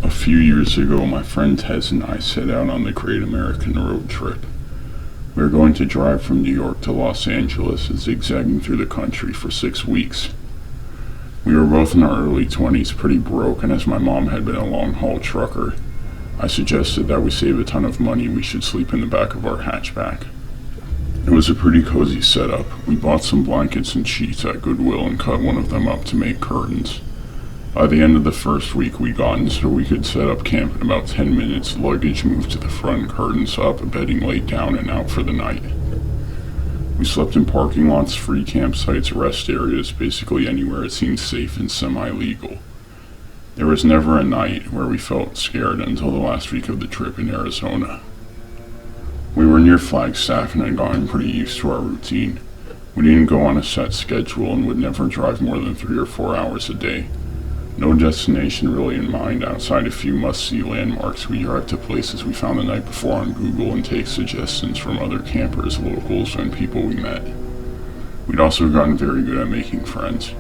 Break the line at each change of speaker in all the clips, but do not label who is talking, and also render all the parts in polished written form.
A few years ago, my friend Tez and I set out on the Great American Road Trip. We were going to drive from New York to Los Angeles and zigzagging through the country for 6 weeks. We were both in our early 20s, pretty broke, and as my mom had been a long-haul trucker, I suggested that we save a ton of money. We should sleep in the back of our hatchback. It was a pretty cozy setup. We bought some blankets and sheets at Goodwill and cut one of them up to make curtains. By the end of the first week, we'd gotten so we could set up camp in about 10 minutes, luggage moved to the front, curtains up, bedding laid down, and out for the night. We slept in parking lots, free campsites, rest areas, basically anywhere it seemed safe and semi-legal. There was never a night where we felt scared until the last week of the trip in Arizona. We were near Flagstaff and had gotten pretty used to our routine. We didn't go on a set schedule and would never drive more than 3 or 4 hours a day. No destination really in mind outside a few must-see landmarks. We drive to places we found the night before on Google and take suggestions from other campers, locals, and people we met. We'd also gotten very good at making friends.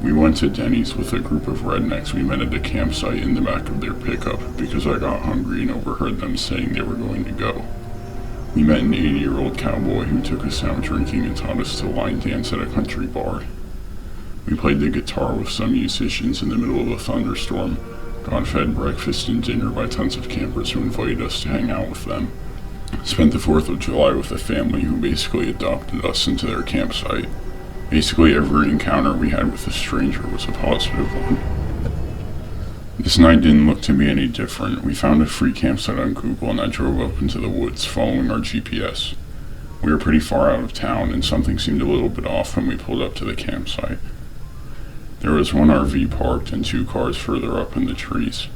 We went to Denny's with a group of rednecks we met at a campsite in the back of their pickup because I got hungry and overheard them saying they were going to go. We met an 80-year-old cowboy who took us out drinking and taught us to line dance at a country bar. We played the guitar with some musicians in the middle of a thunderstorm, got fed breakfast and dinner by tons of campers who invited us to hang out with them. Spent the 4th of July with a family who basically adopted us into their campsite. Basically every encounter we had with a stranger was a positive one. This night didn't look to be any different. We found a free campsite on Google and I drove up into the woods following our GPS. We were pretty far out of town and something seemed a little bit off when we pulled up to the campsite. There was one RV parked and 2 cars further up in the trees.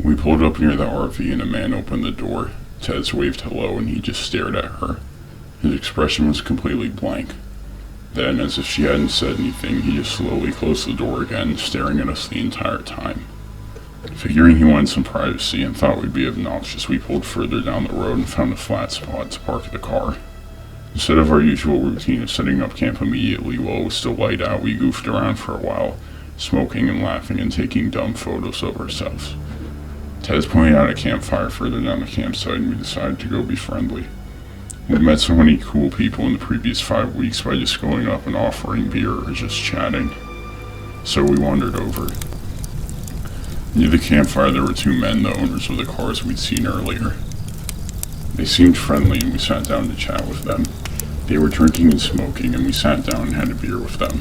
We pulled up near the RV and a man opened the door. Tez waved hello and he just stared at her. His expression was completely blank. Then, as if she hadn't said anything, he just slowly closed the door again, staring at us the entire time. Figuring he wanted some privacy and thought we'd be obnoxious, we pulled further down the road and found a flat spot to park the car. Instead of our usual routine of setting up camp immediately while it was still light out, we goofed around for a while, smoking and laughing and taking dumb photos of ourselves. Tez pointed out a campfire further down the campsite and we decided to go be friendly. We met so many cool people in the previous 5 weeks by just going up and offering beer or just chatting. So we wandered over. Near the campfire there were 2 men, the owners of the cars we'd seen earlier. They seemed friendly and we sat down to chat with them. They were drinking and smoking and we sat down and had a beer with them.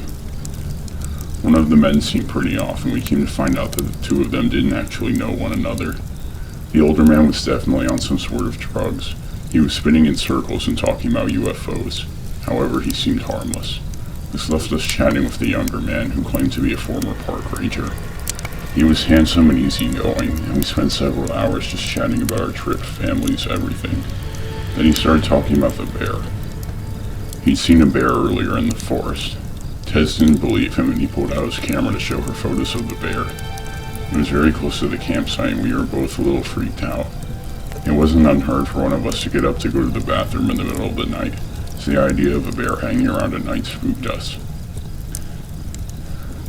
One of the men seemed pretty off and we came to find out that the 2 of them didn't actually know one another. The older man was definitely on some sort of drugs. He was spinning in circles and talking about UFOs. However, he seemed harmless. This left us chatting with the younger man who claimed to be a former park ranger. He was handsome and easygoing, and we spent several hours just chatting about our trip, families, everything. Then he started talking about the bear. He'd seen a bear earlier in the forest. Tez didn't believe him and he pulled out his camera to show her photos of the bear. It was very close to the campsite and we were both a little freaked out. It wasn't unheard for one of us to get up to go to the bathroom in the middle of the night, so the idea of a bear hanging around at night spooked us.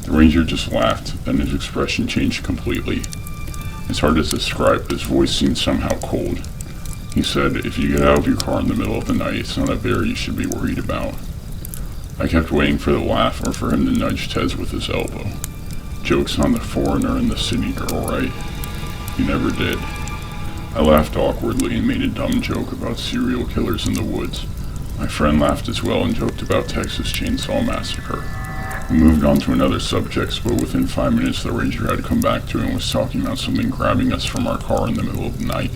The ranger just laughed, then his expression changed completely. It's hard to describe, but his voice seemed somehow cold. He said, "If you get out of your car in the middle of the night, it's not a bear you should be worried about." I kept waiting for the laugh or for him to nudge Tez with his elbow. Joke's on the foreigner and the city girl, right? He never did. I laughed awkwardly and made a dumb joke about serial killers in the woods. My friend laughed as well and joked about Texas Chainsaw Massacre. We moved on to another subject, but within 5 minutes the ranger had come back to and was talking about something grabbing us from our car in the middle of the night.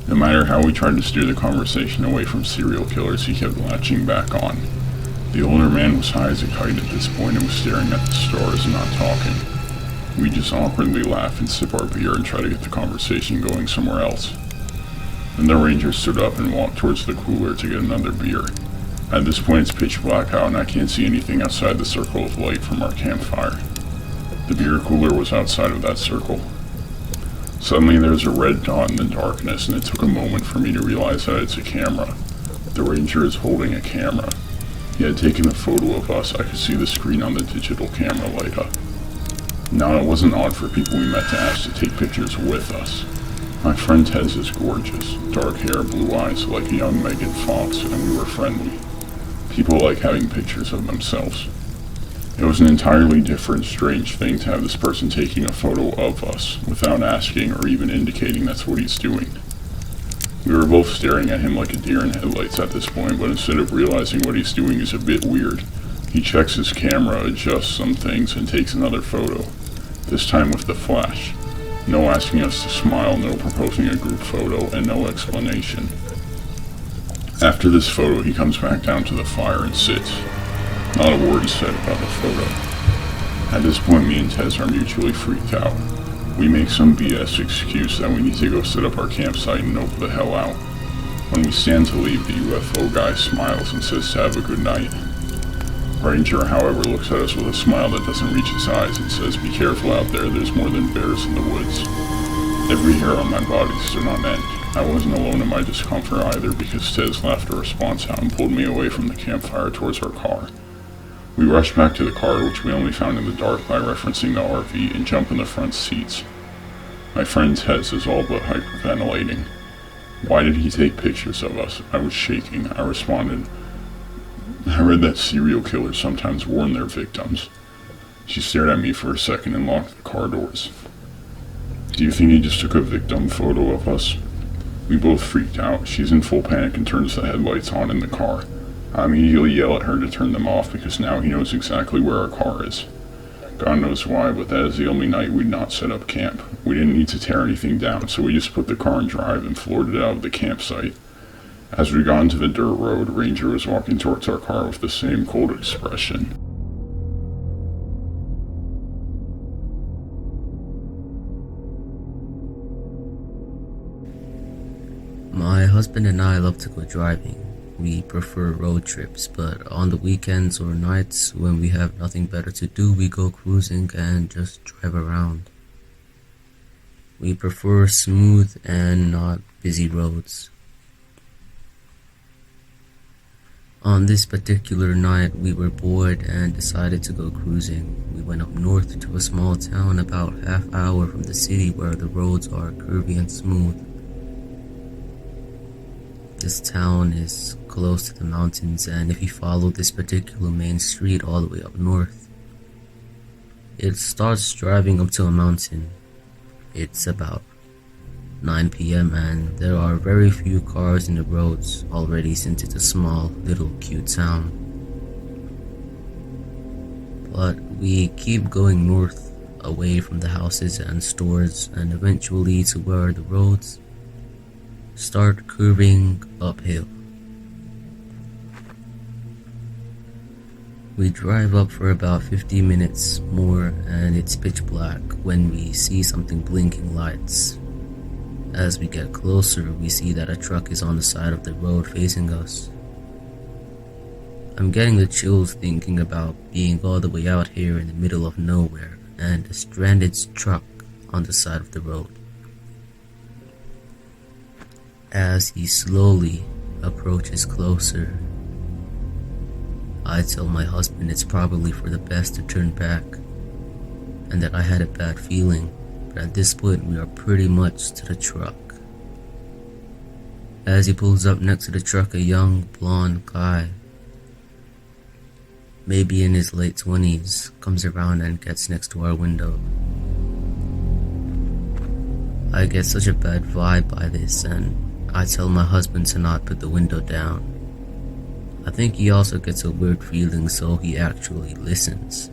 No matter how we tried to steer the conversation away from serial killers, he kept latching back on. The older man was high as a kite at this point and was staring at the stars and not talking. We just awkwardly laugh and sip our beer and try to get the conversation going somewhere else. Then the ranger stood up and walked towards the cooler to get another beer. At this point it's pitch black out and I can't see anything outside the circle of light from our campfire. The beer cooler was outside of that circle. Suddenly there's a red dot in the darkness and it took a moment for me to realize that it's a camera. The ranger is holding a camera. He had taken a photo of us. I could see the screen on the digital camera light up. Now, it wasn't odd for people we met to ask to take pictures with us. My friend Tez is gorgeous, dark hair, blue eyes, like a young Megan Fox, and we were friendly. People like having pictures of themselves. It was an entirely different, strange thing to have this person taking a photo of us, without asking or even indicating that's what he's doing. We were both staring at him like a deer in headlights at this point, but instead of realizing what he's doing is a bit weird, he checks his camera, adjusts some things, and takes another photo, this time with the flash. No asking us to smile, no proposing a group photo, and no explanation. After this photo, he comes back down to the fire and sits. Not a word is said about the photo. At this point, me and Tez are mutually freaked out. We make some BS excuse that we need to go set up our campsite and nope the hell out. When we stand to leave, the UFO guy smiles and says to have a good night. Ranger, however, looks at us with a smile that doesn't reach his eyes and says, "Be careful out there, there's more than bears in the woods." Every hair on my body stood on end. I wasn't alone in my discomfort either, because Tez laughed a response out and pulled me away from the campfire towards our car. We rushed back to the car, which we only found in the dark by referencing the RV, and jump in the front seats. My friend Tez is all but hyperventilating. Why did he take pictures of us? I was shaking. I responded, "I read that serial killers sometimes warn their victims." She stared at me for a second and locked the car doors. "Do you think he just took a victim photo of us?" We both freaked out. She's in full panic and turns the headlights on in the car. I immediately yell at her to turn them off because now he knows exactly where our car is. God knows why, but that is the only night we'd not set up camp. We didn't need to tear anything down, so we just put the car in drive and floored it out of the campsite. As we got into the dirt road, Ranger was walking towards our car with the same cold expression.
My husband and I love to go driving. We prefer road trips, but on the weekends or nights when we have nothing better to do, we go cruising and just drive around. We prefer smooth and not busy roads. On this particular night, we were bored and decided to go cruising. We went up north to a small town about half hour from the city where the roads are curvy and smooth. This town is close to the mountains, and if you follow this particular main street all the way up north, it starts driving up to a mountain. It's about 9 p.m. and there are very few cars in the roads already, since it's a small, little, cute town. But we keep going north, away from the houses and stores, and eventually to where the roads start curving uphill. We drive up for about 50 minutes more and it's pitch black when we see something blinking lights. As we get closer, we see that a truck is on the side of the road facing us. I'm getting the chills thinking about being all the way out here in the middle of nowhere and a stranded truck on the side of the road. As he slowly approaches closer, I tell my husband it's probably for the best to turn back and that I had a bad feeling, but at this point we are pretty much to the truck. As he pulls up next to the truck, a young blonde guy, maybe in his late 20s, comes around and gets next to our window. I get such a bad vibe by this and I tell my husband to not put the window down. I think he also gets a weird feeling, so he actually listens.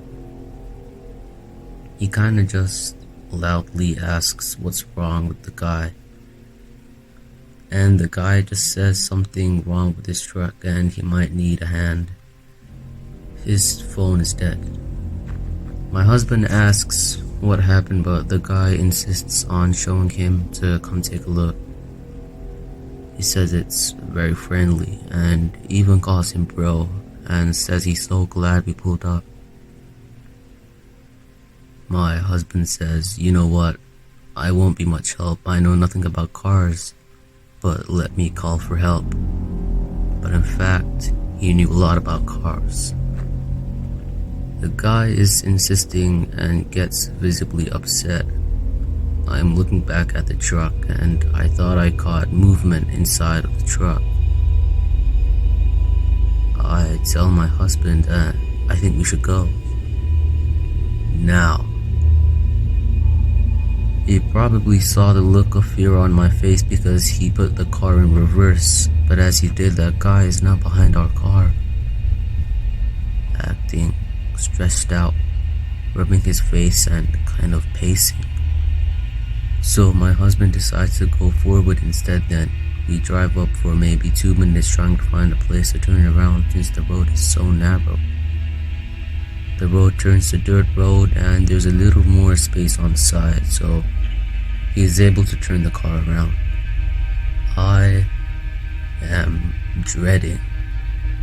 He kinda just loudly asks what's wrong with the guy. And the guy just says something wrong with his truck and he might need a hand. His phone is dead. My husband asks what happened, but the guy insists on showing him to come take a look. He says it's very friendly and even calls him bro and says he's so glad we pulled up. My husband says, "You know what, I won't be much help. I know nothing about cars, but let me call for help." But in fact, he knew a lot about cars. The guy is insisting and gets visibly upset. I'm looking back at the truck and I thought I caught movement inside of the truck. I tell my husband that I think we should go. Now. He probably saw the look of fear on my face because he put the car in reverse, but as he did, that guy is now behind our car, acting stressed out, rubbing his face and kind of pacing. So my husband decides to go forward instead. Then we drive up for maybe 2 minutes trying to find a place to turn around since the road is so narrow. The road turns to dirt road and there's a little more space on the side, so he is able to turn the car around. I am dreading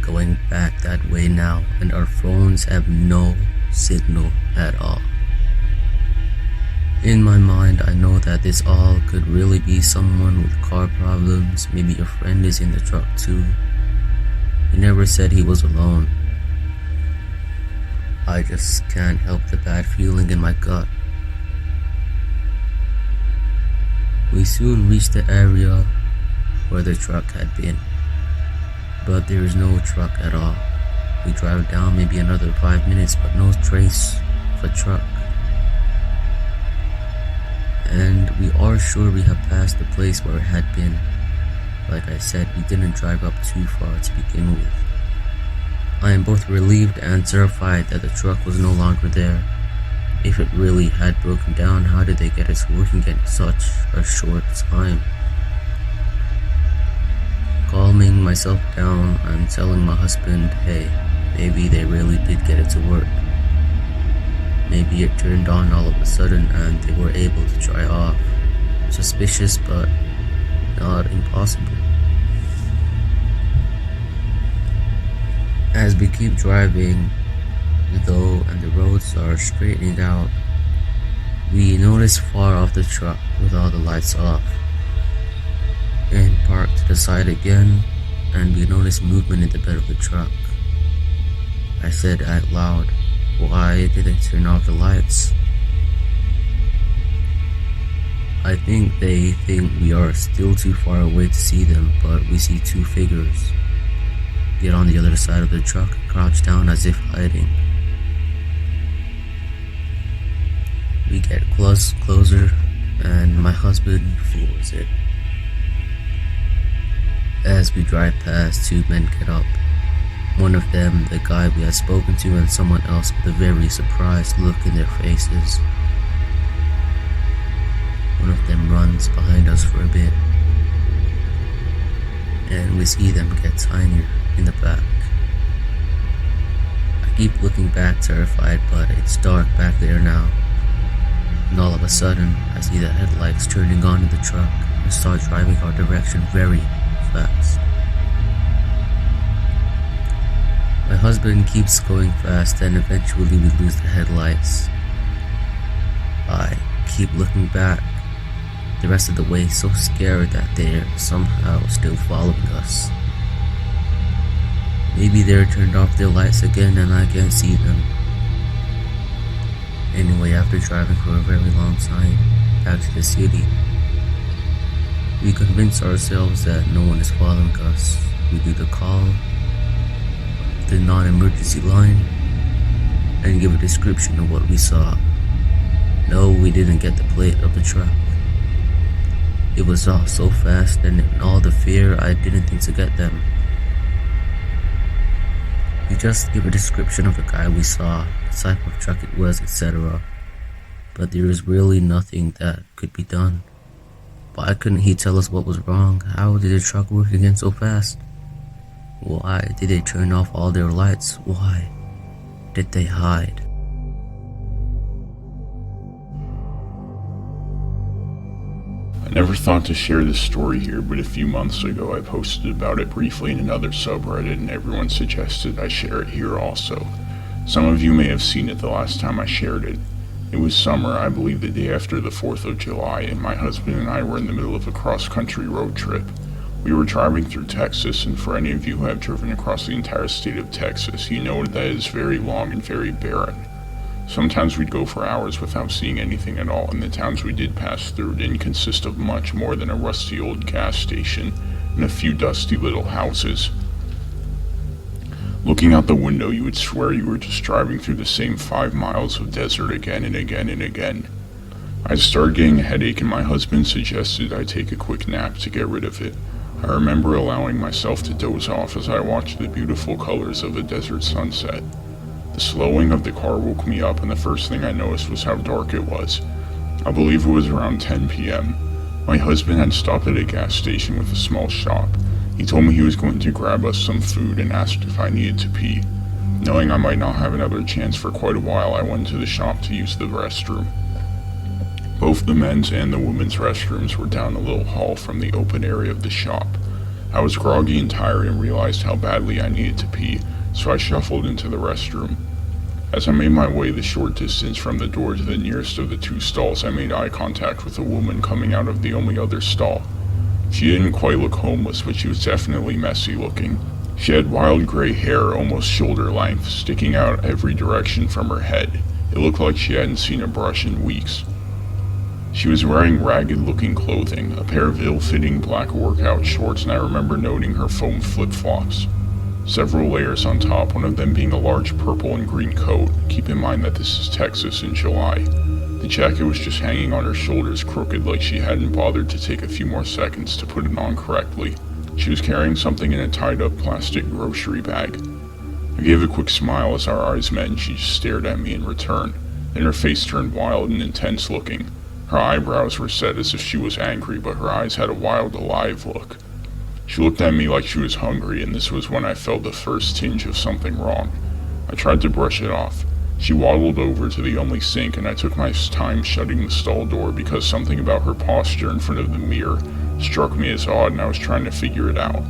going back that way now, and our phones have no signal at all. In my mind, I know that this all could really be someone with car problems. Maybe a friend is in the truck too. He never said he was alone. I just can't help the bad feeling in my gut. We soon reach the area where the truck had been, but there is no truck at all. We drive down maybe another 5 minutes, but no trace of a truck. And we are sure we have passed the place where it had been. Like I said, we didn't drive up too far to begin with. I am both relieved and terrified that the truck was no longer there. If it really had broken down, how did they get it working in such a short time? Calming myself down, I'm telling my husband, hey, maybe they really did get it to work. Maybe it turned on all of a sudden and they were able to dry off. Suspicious, but not impossible. As we keep driving, though, and the roads are straightening out, we notice far off the truck with all the lights off, and park to the side again, and we notice movement in the bed of the truck. I said out loud, why did they turn off the lights? I think they think we are still too far away to see them, but we see two figures get on the other side of the truck, crouch down as if hiding. We get closer, and my husband floors it. As we drive past, two men get up. One of them, the guy we had spoken to, and someone else with a very surprised look in their faces. One of them runs behind us for a bit, and we see them get tinier in the back. I keep looking back terrified, but it's dark back there now. And all of a sudden, I see the headlights turning on in the truck and start driving our direction very fast. My husband keeps going fast and eventually we lose the headlights. I keep looking back the rest of the way, so scared that they're somehow still following us. Maybe they're turned off their lights again and I can't see them. Anyway, after driving for a very long time back to the city, we convince ourselves that no one is following us. We do the call, the non-emergency line, and give a description of what we saw. No, we didn't get the plate of the truck. It was all so fast, and in all the fear, I didn't think to get them. We just give a description of the guy we saw, the type of truck it was, etc. But there is really nothing that could be done. Why couldn't he tell us what was wrong? How did the truck work again so fast? Why did they turn off all their lights? Why did they hide?
I never thought to share this story here, but a few months ago I posted about it briefly in another subreddit and everyone suggested I share it here also. Some of you may have seen it the last time I shared it. It was summer, I believe the day after the 4th of July, and my husband and I were in the middle of a cross-country road trip. We were driving through Texas, and for any of you who have driven across the entire state of Texas, you know that it is very long and very barren. Sometimes we'd go for hours without seeing anything at all, and the towns we did pass through didn't consist of much more than a rusty old gas station and a few dusty little houses. Looking out the window, you would swear you were just driving through the same 5 miles of desert again and again and again. I started getting a headache, and my husband suggested I take a quick nap to get rid of it. I remember allowing myself to doze off as I watched the beautiful colors of a desert sunset. The slowing of the car woke me up, and the first thing I noticed was how dark it was. I believe it was around 10 p.m. My husband had stopped at a gas station with a small shop. He told me he was going to grab us some food and asked if I needed to pee. Knowing I might not have another chance for quite a while, I went to the shop to use the restroom. Both the men's and the women's restrooms were down a little hall from the open area of the shop. I was groggy and tired and realized how badly I needed to pee, so I shuffled into the restroom. As I made my way the short distance from the door to the nearest of the 2 stalls, I made eye contact with a woman coming out of the only other stall. She didn't quite look homeless, but she was definitely messy looking. She had wild gray hair, almost shoulder length, sticking out every direction from her head. It looked like she hadn't seen a brush in weeks. She was wearing ragged-looking clothing, a pair of ill-fitting black workout shorts, and I remember noting her foam flip-flops. Several layers on top, one of them being a large purple and green coat. Keep in mind that this is Texas in July. The jacket was just hanging on her shoulders crooked, like she hadn't bothered to take a few more seconds to put it on correctly. She was carrying something in a tied-up plastic grocery bag. I gave a quick smile as our eyes met, and she just stared at me in return. Then her face turned wild and intense looking. Her eyebrows were set as if she was angry, but her eyes had a wild, alive look. She looked at me like she was hungry, and this was when I felt the first tinge of something wrong. I tried to brush it off. She waddled over to the only sink, and I took my time shutting the stall door because something about her posture in front of the mirror struck me as odd, and I was trying to figure it out.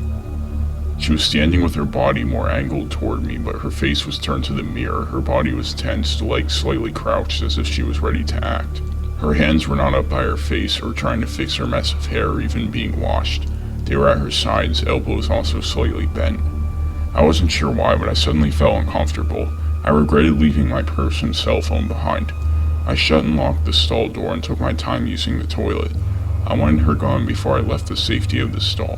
She was standing with her body more angled toward me, but her face was turned to the mirror. Her body was tensed, legs slightly crouched as if she was ready to act. Her hands were not up by her face or trying to fix her mess of hair or even being washed. They were at her sides, elbows also slightly bent. I wasn't sure why, but I suddenly felt uncomfortable. I regretted leaving my purse and cell phone behind. I shut and locked the stall door and took my time using the toilet. I wanted her gone before I left the safety of the stall.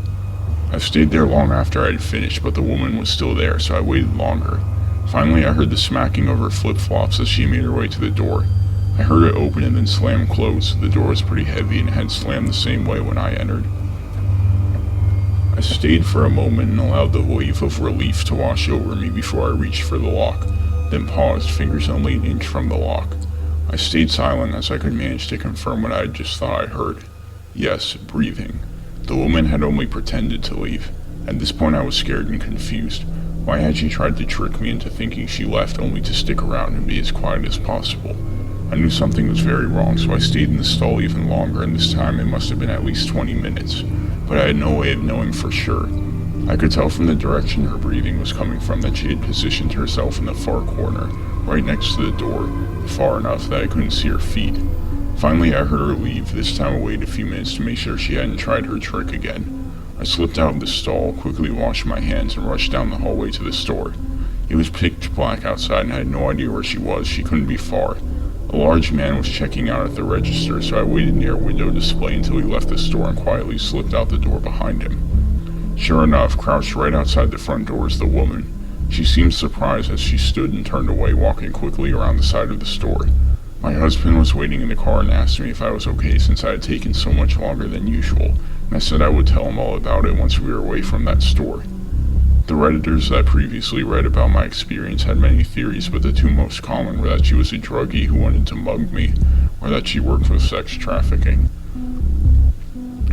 I stayed there long after I had finished, but the woman was still there, so I waited longer. Finally, I heard the smacking of her flip-flops as she made her way to the door. I heard it open and then slam closed. The door was pretty heavy and had slammed the same way when I entered. I stayed for a moment and allowed the wave of relief to wash over me before I reached for the lock, then paused, fingers only an inch from the lock. I stayed silent as I could manage to confirm what I had just thought I heard. Yes, breathing. The woman had only pretended to leave. At this point I was scared and confused. Why had she tried to trick me into thinking she left only to stick around and be as quiet as possible? I knew something was very wrong, so I stayed in the stall even longer, and this time it must have been at least 20 minutes. But I had no way of knowing for sure. I could tell from the direction her breathing was coming from that she had positioned herself in the far corner, right next to the door, far enough that I couldn't see her feet. Finally I heard her leave. This time I waited a few minutes to make sure she hadn't tried her trick again. I slipped out of the stall, quickly washed my hands, and rushed down the hallway to the store. It was pitch black outside and I had no idea where she was. She couldn't be far. A large man was checking out at the register, so I waited near a window display until he left the store and quietly slipped out the door behind him. Sure enough, crouched right outside the front door was the woman. She seemed surprised as she stood and turned away, walking quickly around the side of the store. My husband was waiting in the car and asked me if I was okay since I had taken so much longer than usual, and I said I would tell him all about it once we were away from that store. The Redditors that previously read about my experience had many theories, but the 2 most common were that she was a druggie who wanted to mug me, or that she worked with sex trafficking.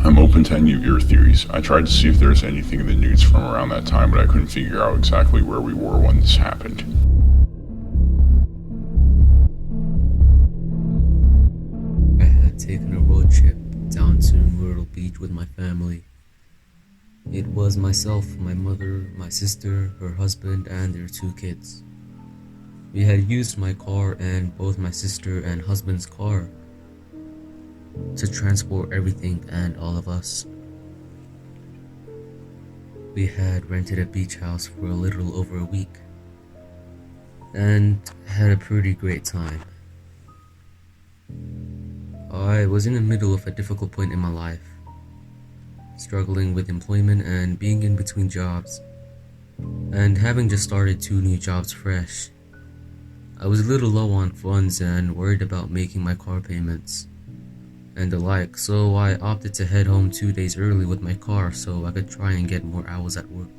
I'm open to any of your theories. I tried to see if there was anything in the news from around that time, but I couldn't figure out exactly where we were when this happened.
I had taken a road trip down to Myrtle Beach with my family. It was myself, my mother, my sister, her husband, and their 2 kids. We had used my car and both my sister and husband's car to transport everything and all of us. We had rented a beach house for a little over a week and had a pretty great time. I was in the middle of a difficult point in my life, struggling with employment and being in between jobs, and having just started 2 new jobs fresh. I was a little low on funds and worried about making my car payments and the like, so I opted to head home 2 days early with my car so I could try and get more hours at work.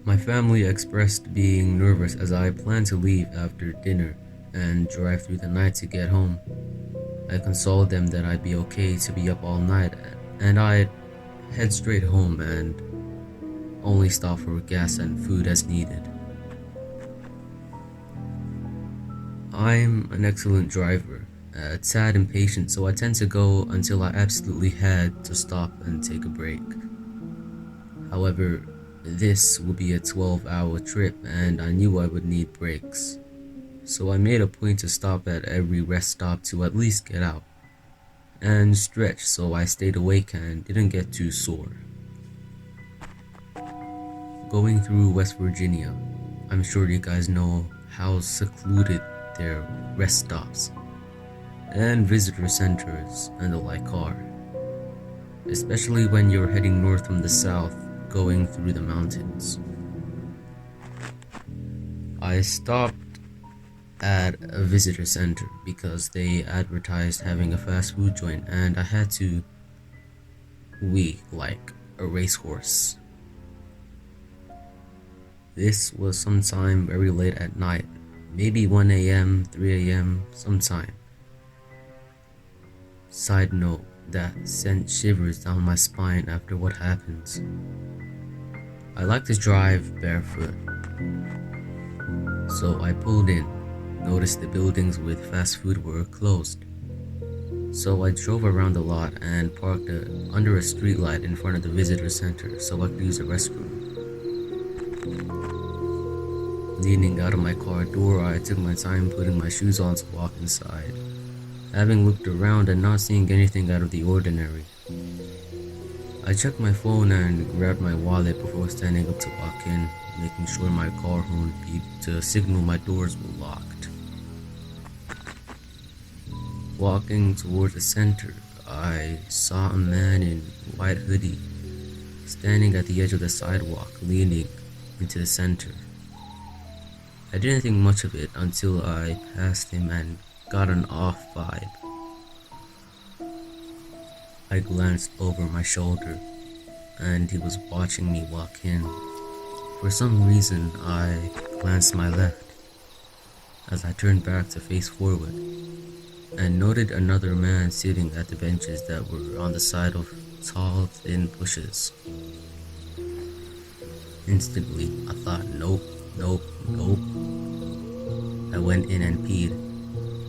My family expressed being nervous as I planned to leave after dinner and drive through the night to get home. I consoled them that I'd be okay to be up all night and I'd head straight home and only stop for gas and food as needed. I'm an excellent driver, a tad impatient, so I tend to go until I absolutely had to stop and take a break. However, this would be a 12-hour trip and I knew I would need breaks. So I made a point to stop at every rest stop to at least get out and stretch so I stayed awake and didn't get too sore. Going through West Virginia, I'm sure you guys know how secluded their rest stops and visitor centers and the like are, especially when you're heading north from the south going through the mountains. I stopped at a visitor center because they advertised having a fast food joint and I had to wee like a racehorse. This was sometime very late at night, maybe 1 a.m., 3 a.m. sometime. Side note, that sent shivers down my spine after what happens. I like to drive barefoot, so I pulled in, noticed the buildings with fast food were closed. So I drove around the lot and parked under a streetlight in front of the visitor center so I could use the restroom. Leaning out of my car door, I took my time putting my shoes on to walk inside, having looked around and not seeing anything out of the ordinary. I checked my phone and grabbed my wallet before standing up to walk in, making sure my car horn beeped to signal my doors were locked. Walking towards the center, I saw a man in a white hoodie standing at the edge of the sidewalk, leaning into the center. I didn't think much of it until I passed him and got an off vibe. I glanced over my shoulder and he was watching me walk in. For some reason, I glanced to my left as I turned back to face forward and noted another man sitting at the benches that were on the side of tall, thin bushes. Instantly, I thought, nope. I went in and peed,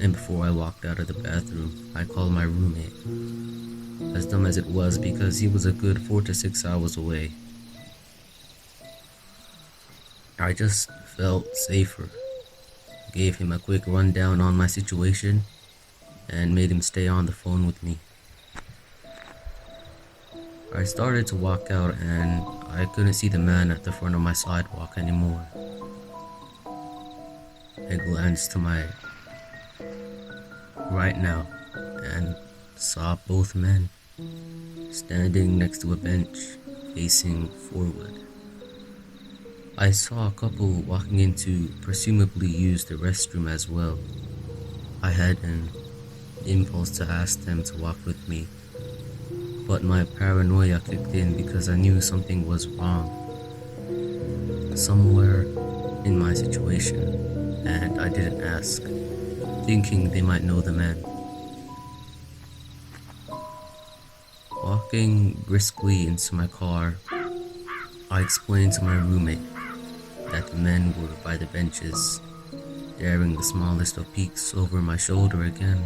and before I walked out of the bathroom, I called my roommate. As dumb as it was, because he was a good 4 to 6 hours away. I just felt safer. Gave him a quick rundown on my situation, and made him stay on the phone with me. I started to walk out and I couldn't see the man at the front of my sidewalk anymore. I glanced to my right now and saw both men standing next to a bench facing forward. I saw a couple walking in to presumably use the restroom as well. I had an impulse to ask them to walk with me, but my paranoia kicked in because I knew something was wrong somewhere in my situation, and I didn't ask, thinking they might know the men. Walking briskly into my car, I explained to my roommate that the men were by the benches, daring the smallest of peeks over my shoulder again.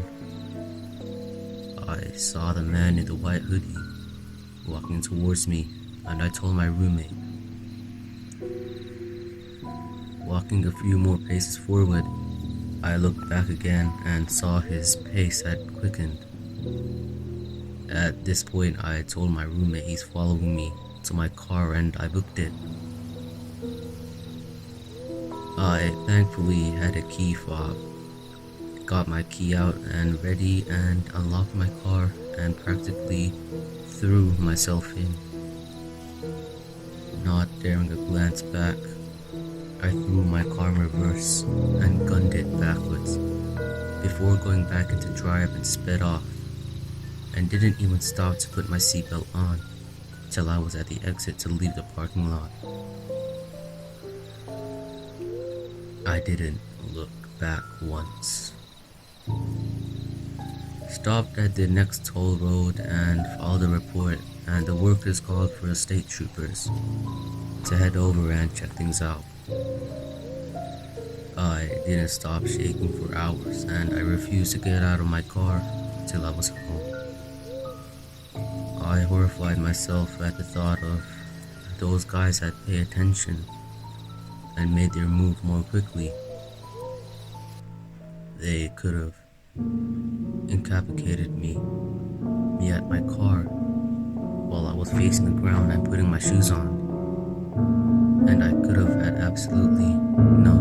I saw the man in the white hoodie walking towards me, and I told my roommate. Walking a few more paces forward, I looked back again and saw his pace had quickened. At this point, I told my roommate he's following me to my car and I booked it. I thankfully had a key fob, got my key out and ready and unlocked my car and practically threw myself in. Not daring a glance back, I threw my car in reverse and gunned it backwards before going back into drive and sped off, and didn't even stop to put my seatbelt on till I was at the exit to leave the parking lot. I didn't look back once. Stopped at the next toll road and filed a report, and the workers called for the state troopers to head over and check things out. I didn't stop shaking for hours, and I refused to get out of my car till I was home. I horrified myself at the thought of those guys had paid attention and made their move more quickly. They could have incapacitated me at my car while I was facing the ground and putting my shoes on, and I could have had absolutely no